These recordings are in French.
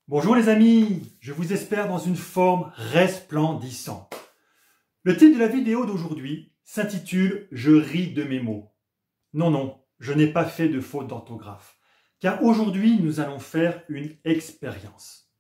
Bonjour les amis, je vous espère dans une forme resplendissante. Le titre de la vidéo d'aujourd'hui s'intitule « Je ris de mes mots ». Non, je n'ai pas fait de faute d'orthographe, car aujourd'hui nous allons faire une expérience.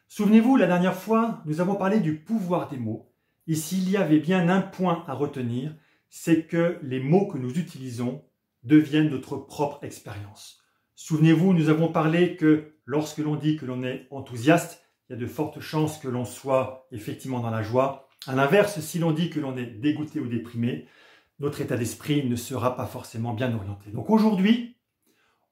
Souvenez-vous, la dernière fois, nous avons parlé du pouvoir des mots, et s'il y avait bien un point à retenir, c'est que les mots que nous utilisons deviennent notre propre expérience. Souvenez-vous, nous avons parlé que lorsque l'on dit que l'on est enthousiaste, il y a de fortes chances que l'on soit effectivement dans la joie. À l'inverse, si l'on dit que l'on est dégoûté ou déprimé, notre état d'esprit ne sera pas forcément bien orienté. Donc aujourd'hui,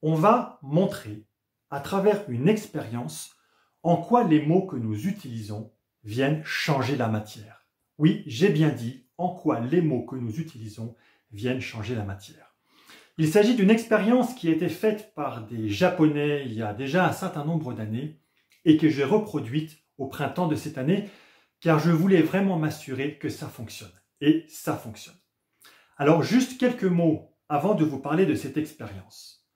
on va montrer à travers une expérience en quoi les mots que nous utilisons viennent changer la matière. Oui, j'ai bien dit en quoi les mots que nous utilisons viennent changer la matière. Il s'agit d'une expérience qui a été faite par des Japonais il y a déjà un certain nombre d'années et que j'ai reproduite au printemps de cette année car je voulais vraiment m'assurer que ça fonctionne. Et ça fonctionne. Alors juste quelques mots avant de vous parler de cette expérience.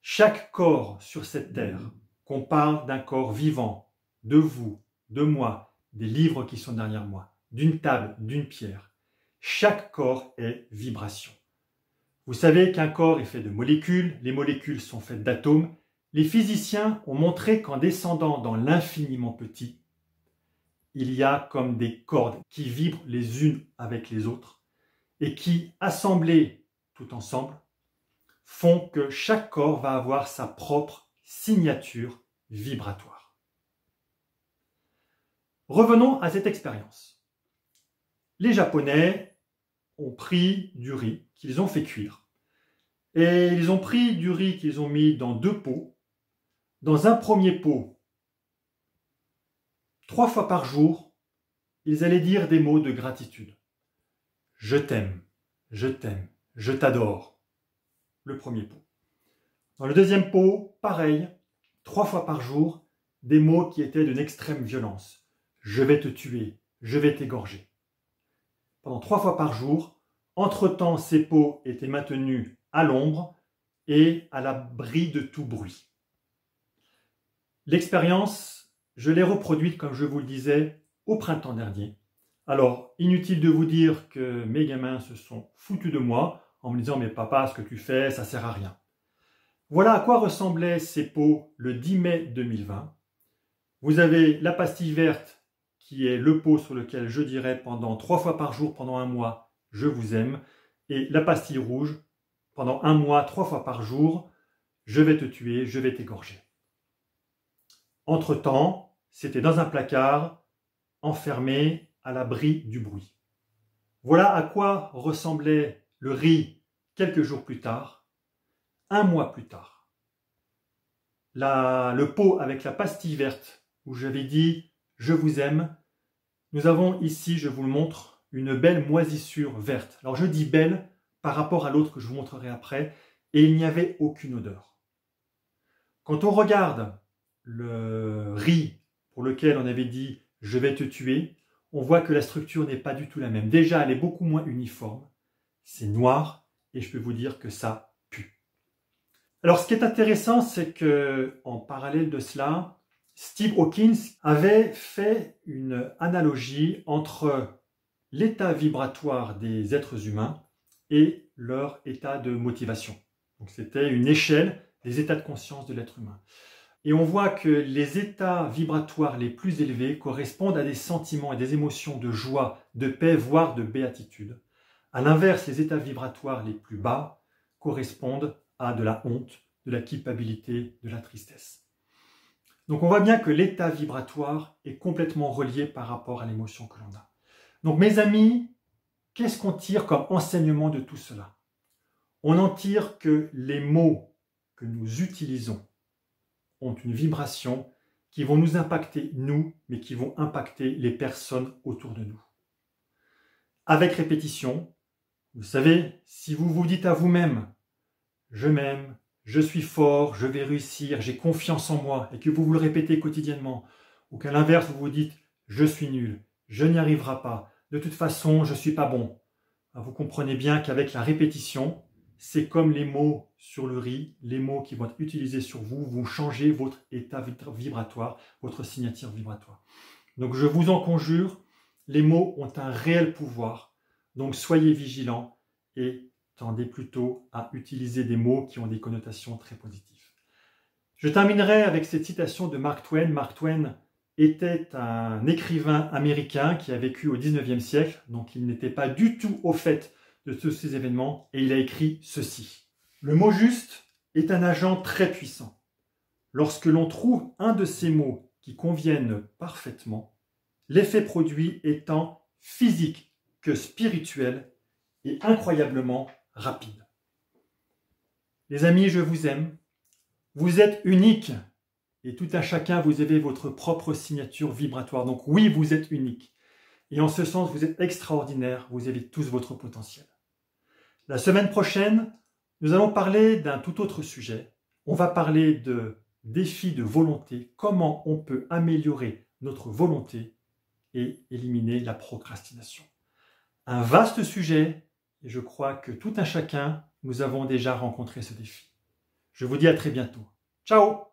Chaque corps sur cette terre, qu'on parle d'un corps vivant, de vous, de moi, des livres qui sont derrière moi, d'une table, d'une pierre, chaque corps est vibration. Vous savez qu'un corps est fait de molécules, les molécules sont faites d'atomes. Les physiciens ont montré qu'en descendant dans l'infiniment petit, il y a comme des cordes qui vibrent les unes avec les autres et qui, assemblées tout ensemble, font que chaque corps va avoir sa propre signature vibratoire. Revenons à cette expérience. Les Japonais ont pris du riz qu'ils ont fait cuire. Et ils ont pris du riz qu'ils ont mis dans 2 pots. Dans un premier pot, 3 fois par jour, ils allaient dire des mots de gratitude. Je t'aime, je t'adore. Le premier pot. Dans le deuxième pot, pareil, 3 fois par jour, des mots qui étaient d'une extrême violence. Je vais te tuer, je vais t'égorger. Pendant 3 fois par jour. Entre-temps, ces pots étaient maintenus à l'ombre et à l'abri de tout bruit. L'expérience, je l'ai reproduite, comme je vous le disais, au printemps dernier. Alors, inutile de vous dire que mes gamins se sont foutus de moi en me disant « Mais papa, ce que tu fais, ça sert à rien ». Voilà à quoi ressemblaient ces pots le 10 mai 2020. Vous avez la pastille verte qui est le pot sur lequel je dirais pendant 3 fois par jour, pendant 1 mois, je vous aime, et la pastille rouge, pendant 1 mois, 3 fois par jour, je vais te tuer, je vais t'égorger. Entre-temps, c'était dans un placard, enfermé à l'abri du bruit. Voilà à quoi ressemblait le riz quelques jours plus tard, 1 mois plus tard. Le pot avec la pastille verte, où j'avais dit « je vous aime », nous avons ici, je vous le montre, une belle moisissure verte. Alors je dis belle par rapport à l'autre que je vous montrerai après, et il n'y avait aucune odeur. Quand on regarde le riz pour lequel on avait dit « je vais te tuer », on voit que la structure n'est pas du tout la même. Déjà, elle est beaucoup moins uniforme, c'est noir, et je peux vous dire que ça pue. Alors ce qui est intéressant, c'est que en parallèle de cela, Steve Hawkins avait fait une analogie entre l'état vibratoire des êtres humains et leur état de motivation. Donc c'était une échelle des états de conscience de l'être humain. Et on voit que les états vibratoires les plus élevés correspondent à des sentiments et des émotions de joie, de paix, voire de béatitude. À l'inverse, les états vibratoires les plus bas correspondent à de la honte, de la culpabilité, de la tristesse. Donc on voit bien que l'état vibratoire est complètement relié par rapport à l'émotion que l'on a. Donc mes amis, qu'est-ce qu'on tire comme enseignement de tout cela? On en tire que les mots que nous utilisons ont une vibration qui vont nous impacter nous, mais qui vont impacter les personnes autour de nous. Avec répétition, vous savez, si vous vous dites à vous-même « je m'aime », « je suis fort »,« je vais réussir »,« j'ai confiance en moi » et que vous vous le répétez quotidiennement, ou qu'à l'inverse vous vous dites « je suis nul »,« je n'y arriverai pas », « de toute façon, je ne suis pas bon ». Vous comprenez bien qu'avec la répétition, c'est comme les mots sur le riz, les mots qui vont être utilisés sur vous vont changer votre état vibratoire, votre signature vibratoire. Donc je vous en conjure, les mots ont un réel pouvoir, donc soyez vigilants et tendez plutôt à utiliser des mots qui ont des connotations très positives. Je terminerai avec cette citation de Mark Twain. Mark Twain était un écrivain américain qui a vécu au 19e siècle, donc il n'était pas du tout au fait de tous ces événements, et il a écrit ceci. Le mot juste est un agent très puissant. Lorsque l'on trouve un de ces mots qui conviennent parfaitement, l'effet produit étant physique que spirituel et incroyablement rapide. Les amis, je vous aime. Vous êtes uniques et tout un chacun, vous avez votre propre signature vibratoire. Donc oui, vous êtes unique. Et en ce sens, vous êtes extraordinaire, vous avez tous votre potentiel. La semaine prochaine, nous allons parler d'un tout autre sujet. On va parler de défis de volonté, comment on peut améliorer notre volonté et éliminer la procrastination. Un vaste sujet, et je crois que tout un chacun, nous avons déjà rencontré ce défi. Je vous dis à très bientôt. Ciao!